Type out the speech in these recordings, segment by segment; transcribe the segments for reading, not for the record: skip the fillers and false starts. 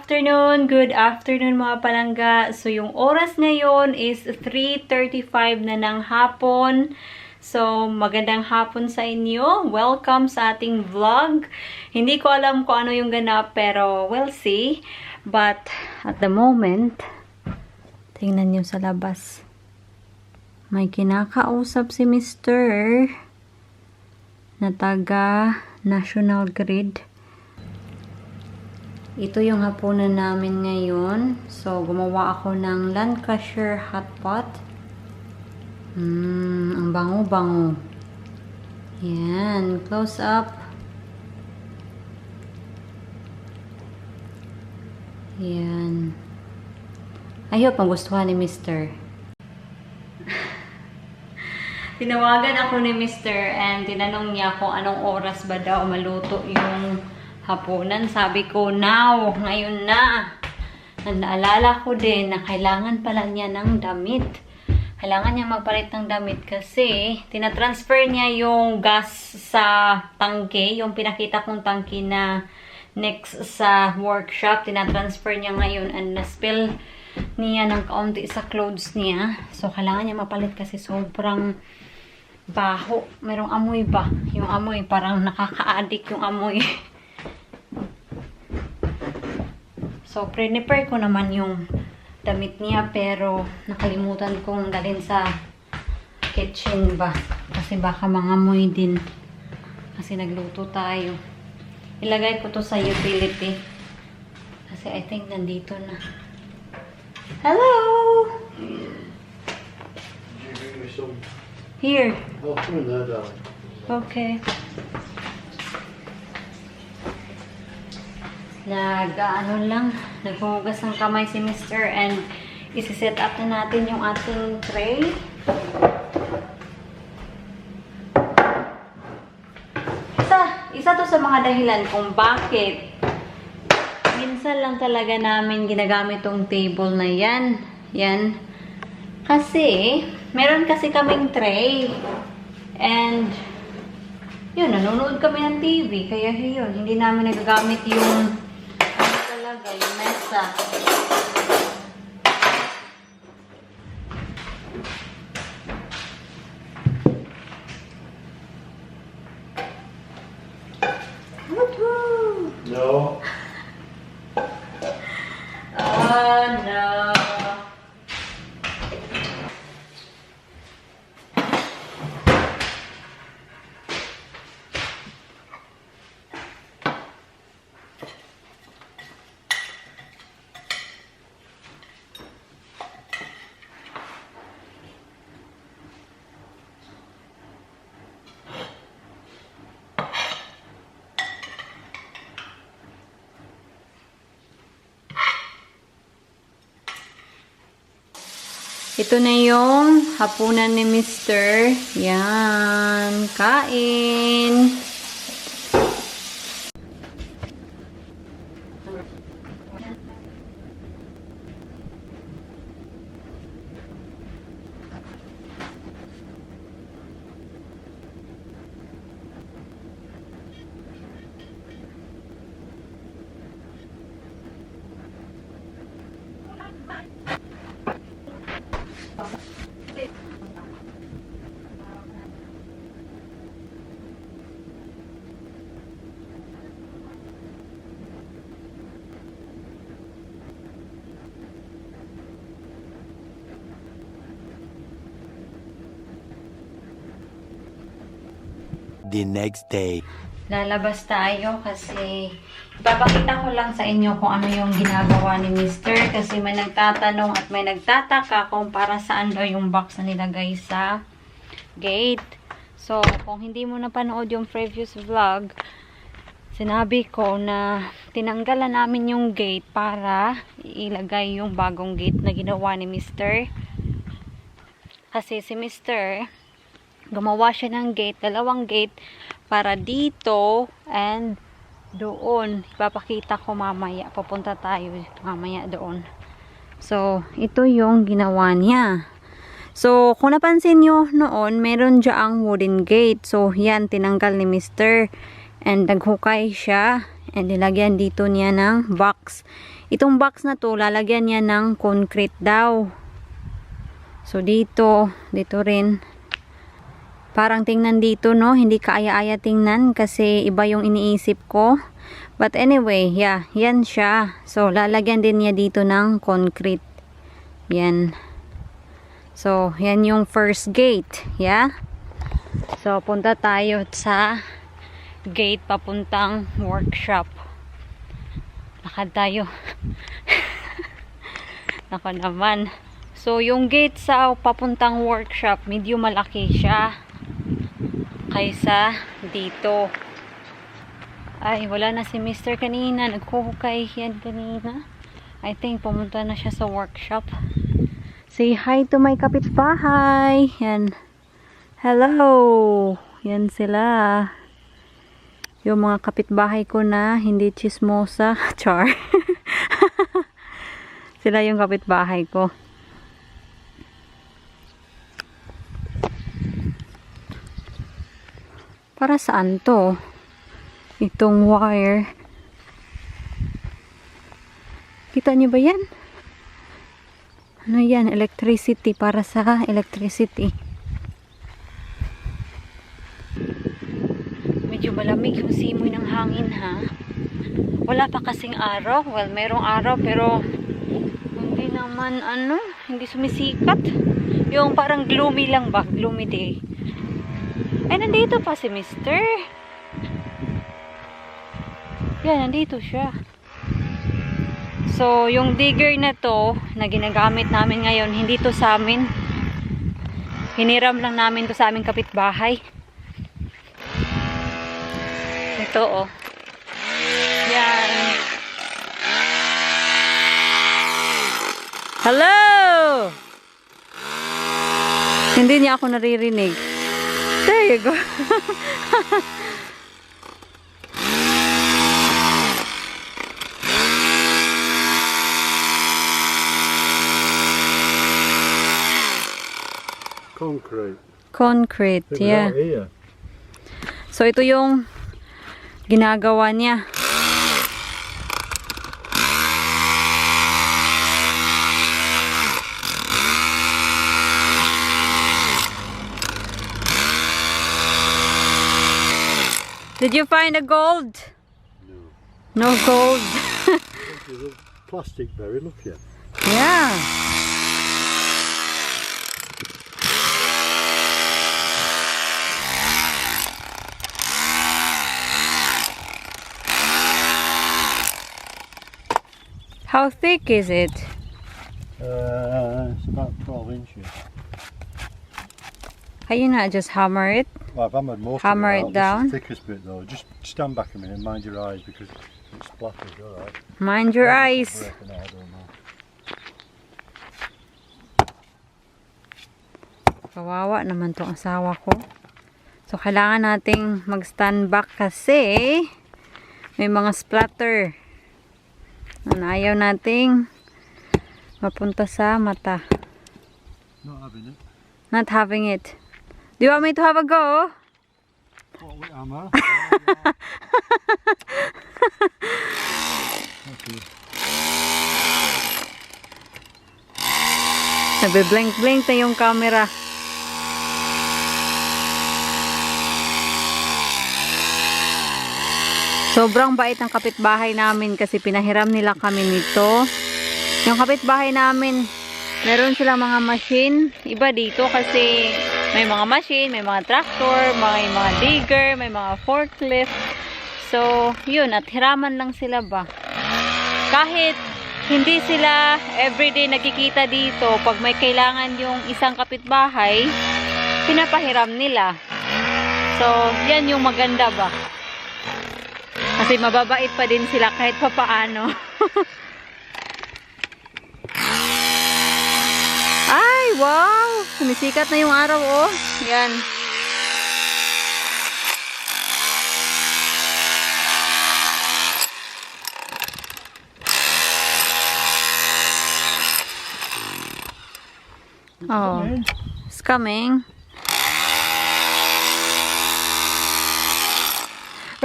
Good afternoon mga palangga. So yung oras ngayon is 3:35 na ng hapon. So magandang hapon sa inyo. Welcome sa ating vlog. Hindi ko alam kung ano yung ganap pero we'll see. But at the moment, tingnan nyo sa labas. May kinakausap si Mr. na taga National Grid. Ito yung hapunan namin ngayon. So, gumawa ako ng Lancashire hot pot. Ang bango-bango. Yan. Close up. Yan. I hope magustuhan ni Mr. Tinawagan ako ni Mr. and tinanong niya kung anong oras ba daw maluto yung hapunan. Sabi ko, now, ngayon na. Naalala ko din na kailangan pala niya ng damit. Kailangan niya magpalit ng damit kasi tinatransfer niya yung gas sa tangke, yung pinakita kong tangke na next sa workshop. Tinatransfer niya ngayon and na-spill niya ng kaunti sa clothes niya. So, kailangan niya mapalit kasi sobrang baho. Merong amoy ba? Yung amoy, parang nakaka-addict yung amoy. So, prepare ko naman yung damit niya pero nakalimutan kong dalhin sa kitchen ba. Kasi baka mangamoy din. Kasi nagluto tayo. Ilagay ko to sa utility. Kasi I think nandito na. Hello! Here. Oh, turn that down. Okay. Nag-ano lang, naghuhugas ng kamay si Mr. and isi-set up na natin yung ating tray. Isa to sa mga dahilan kung bakit minsan lang talaga namin ginagamit tong table na yan. Yan. Kasi, meron kasi kaming tray. And, yun, nanonood kami ng TV. Kaya yun, hindi namin nagagamit yung talaga, yung mesa. Woohoo! No. Oh, no. Ito na yung hapunan ni Mr. Yan. Kain. The next day. Lalabas tayo kasi ipapakita ko lang sa inyo kung ano yung ginagawa ni Mr. Kasi may nagtatanong at may nagtataka kung para saan daw yung box na nilagay sa gate. So, kung hindi mo napanood yung previous vlog, sinabi ko na tinanggalan namin yung gate para ilagay yung bagong gate na ginawa ni Mr. Kasi si Mr. gumawa siya ng gate, dalawang gate para dito and doon. Ipapakita ko mamaya. Pupunta tayo mamaya doon. So, ito yung ginawa niya. So, kung napansin nyo noon, meron dyang wooden gate. So, yan, tinanggal ni Mr. And naghukay siya. And nilagyan dito niya ng box. Itong box na to, lalagyan niya ng concrete daw. So, dito rin. Parang tingnan dito, no? Hindi kaaya-aya tingnan kasi iba yung iniisip ko. But anyway, yeah, yan siya. So, lalagyan din niya dito ng concrete. Yan. So, yan yung first gate. Yeah? So, punta tayo sa gate papuntang workshop. Lakad tayo. Nako naman. So, yung gate sa papuntang workshop, medyo malaki siya kaysa dito. Ay, wala na si Mr. kanina. Naghuhukay yan kanina. I think pumunta na siya sa workshop. Say hi to my kapitbahay. Yan. Hello. Yan sila. Yung mga kapitbahay ko na hindi chismosa. Char. Sila yung kapitbahay ko. Para saan to? Itong wire. Kita niyo ba yan? Ano yan? Electricity. Para sa electricity. Medyo malamig yung simoy ng hangin, ha? Wala pa kasing araw. Well, merong araw pero hindi naman hindi sumisikat. Yung parang gloomy lang ba? Gloomy day. Ay, nandito pa si Mr. Yan, nandito siya. So, yung digger na to na ginagamit namin ngayon, hindi to sa amin. Hiniram lang namin to sa aming kapitbahay. Ito, oh. Yan. Hello! Hindi niya ako naririnig. There you go. Concrete, yeah. So, ito yung ginagawa niya. Did you find a gold? No. No gold. There's a plastic berry, look here. Yeah. How thick is it? It's about 12 inches. Can you not just hammer it? Well, I've hammered most Hammer of it it down? This is the thickest bit though. Just stand back a minute and mind your eyes because it's splatters, alright? Mind your eyes. I don't know. Kawawa naman tong asawa ko. So, kailangan nating mag-stand back kasi may mga splatter. Ayaw nating mapunta sa mata. Not having it. Not having it. Do you want me to have a go? What with hammer? Okay. Nabiblink-blink na yung camera. Sobrang bait ng kapitbahay namin kasi pinahiram nila kami nito. Yung kapitbahay namin, meron silang mga machine. Iba dito kasi may mga machine, may mga tractor, may mga digger, may mga forklift. So, yun, at hiraman lang sila ba. Kahit hindi sila everyday nagkikita dito, pag may kailangan yung isang kapitbahay, pinapahiram nila. So, yan yung maganda ba. Kasi mababait pa din sila kahit papaano. Ay, wow! Sumisikat na yung araw, oh. Yan. Oh, it's coming.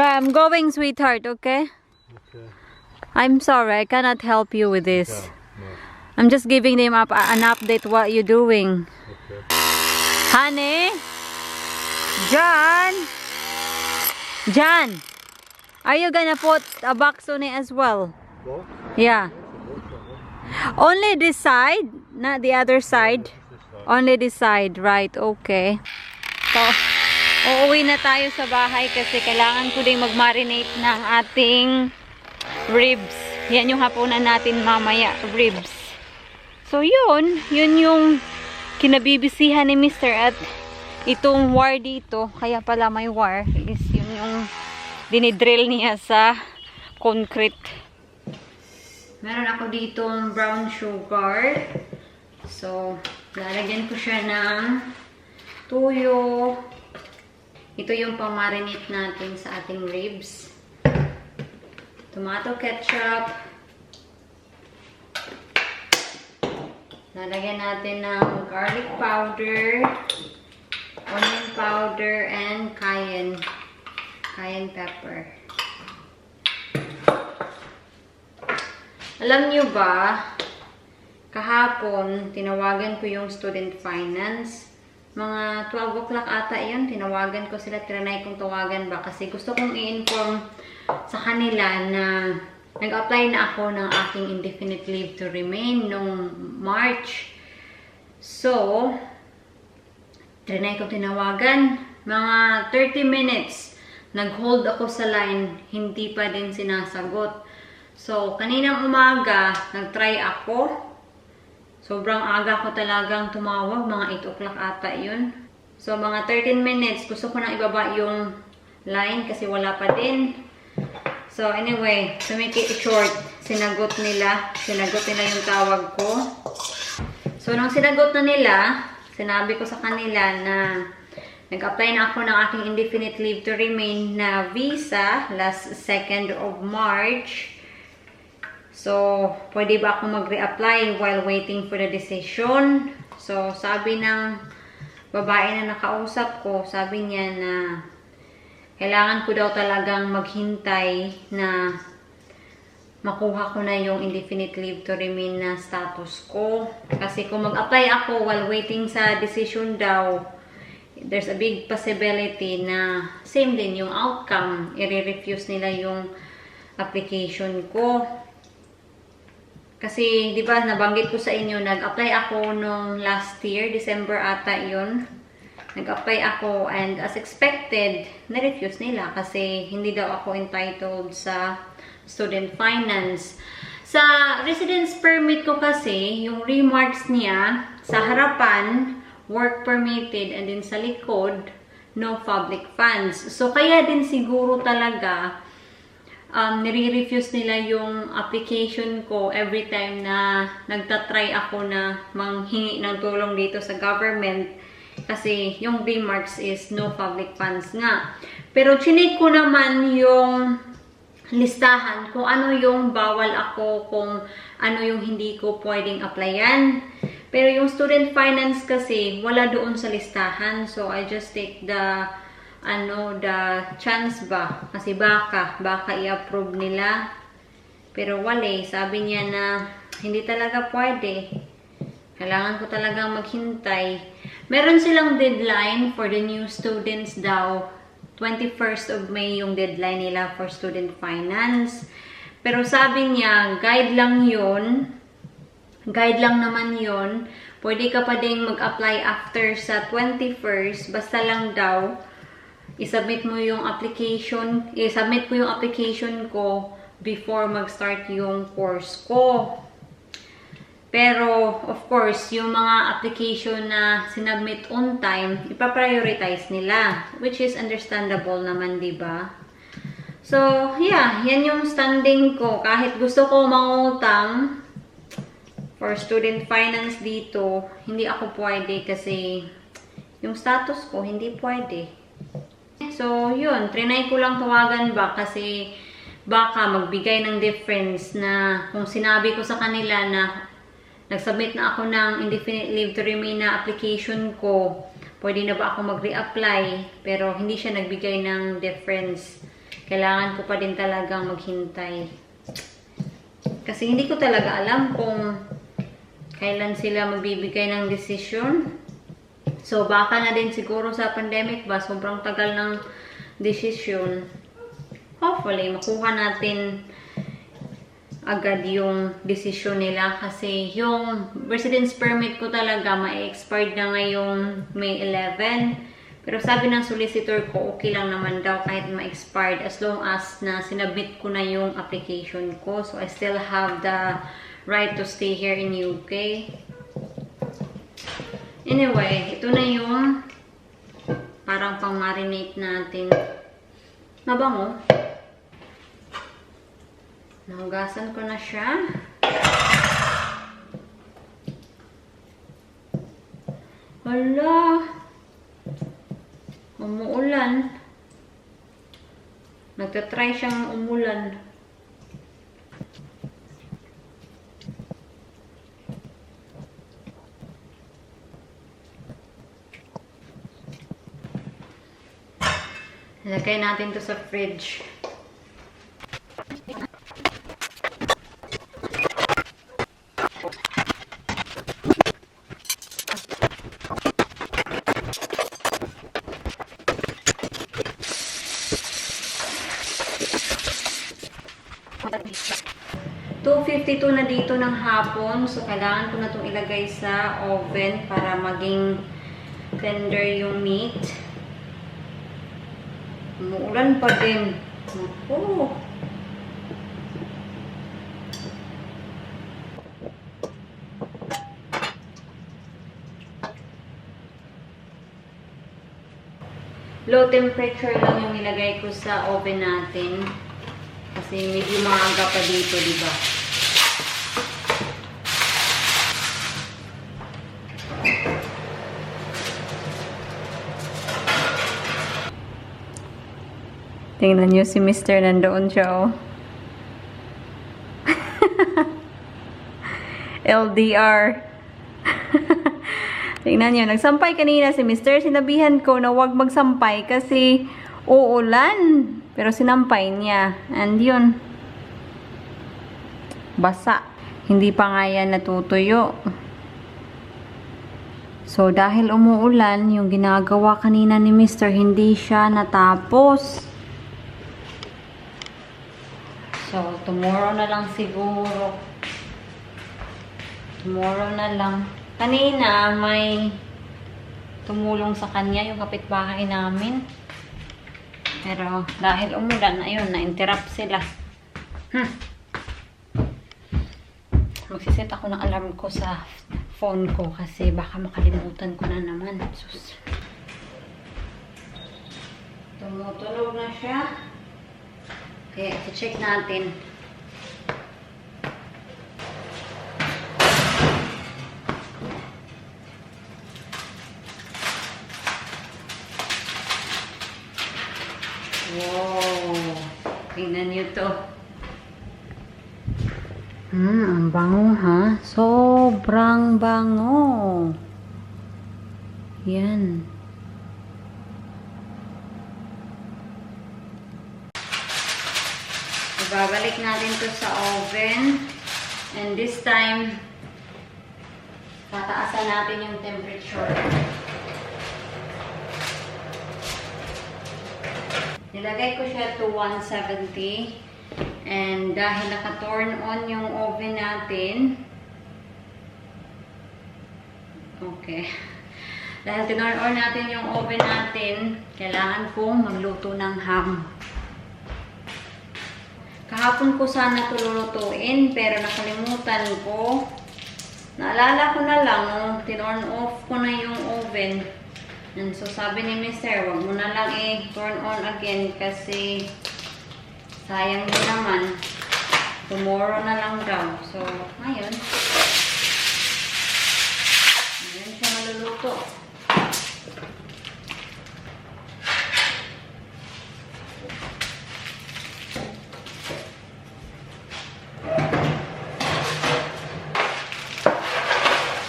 Right, I'm going, sweetheart, okay? Okay. I'm sorry, I cannot help you with this. No. I'm just giving them an update what you're doing. Okay. Honey? John? John? Are you gonna put a box on it as well? What? Yeah. Only this side, not the other side. Only this side, right? Okay. So, uuwi na tayo sa bahay kasi kailangan ko ding mag-marinate ng ating ribs. Yan yung hapunan natin mamaya, ribs. So, yun yung kinabibisihan ni Mr. At itong wire dito, kaya pala may wire, is yun yung dinidrill niya sa concrete. Meron ako ditong brown sugar. So, lalagyan ko siya ng tuyo. Ito yung pang-marinate natin sa ating ribs. Tomato ketchup. Lalagyan natin ng garlic powder, onion powder, and cayenne pepper. Alam nyo ba, kahapon, tinawagan ko yung student finance. Mga 12 o'clock ata yun, tinawagan ko sila, trinay kong tawagan ba. Kasi gusto kong i-inform sa kanila na nag-apply na ako ng aking indefinite leave to remain nung March. So, trinay ko tinawagan. Mga 30 minutes, nag-hold ako sa line, hindi pa din sinasagot. So, kaninang umaga, nag-try ako. Sobrang aga ko talagang tumawag. Mga 8 o'clock ata yun. So, mga 13 minutes, gusto ko nang ibaba yung line kasi wala pa din. So, anyway, to make it short, sinagot nila yung tawag ko. So, nung sinagot na nila, sinabi ko sa kanila na nag-apply na ako ng aking indefinite leave to remain na visa last 2nd of March. So, pwede ba ako mag-reapply while waiting for the decision? So, sabi ng babae na nakausap ko, sabi niya na kailangan ko daw talagang maghintay na makuha ko na yung indefinite leave to remain na status ko. Kasi kung mag-apply ako while waiting sa decision daw, there's a big possibility na same din yung outcome. I-refuse nila yung application ko. Kasi, di ba, nabanggit ko sa inyo, nag-apply ako nung last year, December ata yun. Nag-apply ako and as expected, na-refuse nila kasi hindi daw ako entitled sa student finance. Sa residence permit ko kasi, yung remarks niya, sa harapan, work permitted, and din sa likod, no public funds. So, kaya din siguro talaga, nire-refuse nila yung application ko every time na nagtatry ako na manghingi ng tulong dito sa government kasi yung remarks is no public funds nga. Pero chinik ko naman yung listahan kung ano yung bawal ako, kung ano yung hindi ko pwedeng applyan. Pero yung student finance kasi wala doon sa listahan. So I just take the chance ba? Kasi baka i-approve nila. Pero wala, sabi niya na hindi talaga pwede. Kailangan ko talagang maghintay. Meron silang deadline for the new students daw. 21st of May yung deadline nila for student finance. Pero sabi niya, guide lang yun. Guide lang naman yun. Pwede ka pa ding mag-apply after sa 21st. Basta lang daw, i-submit ko yung application ko before mag-start yung course ko. Pero, of course, yung mga application na sinubmit on time, ipaprioritize nila. Which is understandable naman, diba? So, yeah, yan yung standing ko. Kahit gusto ko mangutang for student finance dito, hindi ako pwede kasi yung status ko, hindi pwede. So, yun. Trinay ko lang tawagan ba kasi baka magbigay ng difference na kung sinabi ko sa kanila na nag-submit na ako ng indefinite leave to remain na application ko, pwede na ba ako mag-reapply? Pero hindi siya nagbigay ng difference. Kailangan ko pa din talagang maghintay. Kasi hindi ko talaga alam kung kailan sila magbibigay ng desisyon. So, baka na din siguro sa pandemic ba, sobrang tagal ng desisyon. Hopefully, makuha natin agad yung desisyon nila. Kasi yung residence permit ko talaga, ma-expired na ngayong May 11. Pero sabi ng solicitor ko, okay lang naman daw kahit ma-expired as long as na sinabit ko na yung application ko. So, I still have the right to stay here in UK. Anyway, ito na yung parang pang-marinate natin. Mabango. Nahugasan ko na siya. Hala! Umuulan. Nagtatry siyang umulan. Ilagay natin to sa fridge. $2.52 na dito ng hapon. So, kailangan ko na itong ilagay sa oven para maging tender yung meat. Umuulan pa din. Naku. Low temperature lang yung nilagay ko sa oven natin. Kasi medyo maaga pa dito, di ba? Tingnan nyo si Mr. nandoon siya, oh. LDR. Tingnan nyo, nagsampay kanina si Mr. Sinabihan ko na huwag magsampay kasi uulan. Pero sinampay niya. And yun. Basa. Hindi pa nga yan natutuyo. So, dahil umuulan, yung ginagawa kanina ni Mr. hindi siya natapos. So, tomorrow na lang siguro. Tomorrow na lang. Kanina, may tumulong sa kanya yung kapitbahay namin. Pero, dahil umulan, ayun, na-interrupt sila. Magsiset ako ng alarm ko sa phone ko kasi baka makalimutan ko na naman. Sus. Tumutunog na siya. Okay, i-check natin. Wow! Tingnan nyo to. Ang bango ha. Sobrang bango. Yan. Ibabalik natin to sa oven. And this time, tataasan natin yung temperature. Nilagay ko siya to 170. And dahil naka-turn on yung oven natin, okay. Dahil tinurn on natin yung oven natin, kailangan kong magluto ng ham. Kahapon ko sana ito lulutuin, pero nakalimutan ko. Naalala ko na lang, tinurn off ko na yung oven. And so sabi ni Mr., wag mo na lang turn on again kasi sayang din naman. Tomorrow na lang daw. So, ngayon. Ngayon siya maluluto.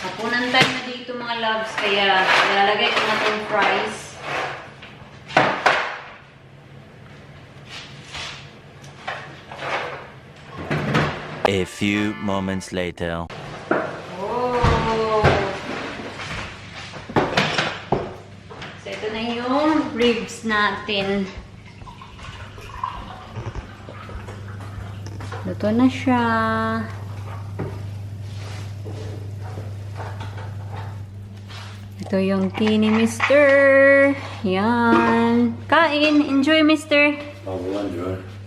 Hapunan time na dito mga loves, kaya ilalagay ko na itong fries. A few moments later. Oh! So, ito na yung ribs natin. Luto na siya. Ito yung tea ni Mr. Yan. Kain. Enjoy, Mr. I will enjoy.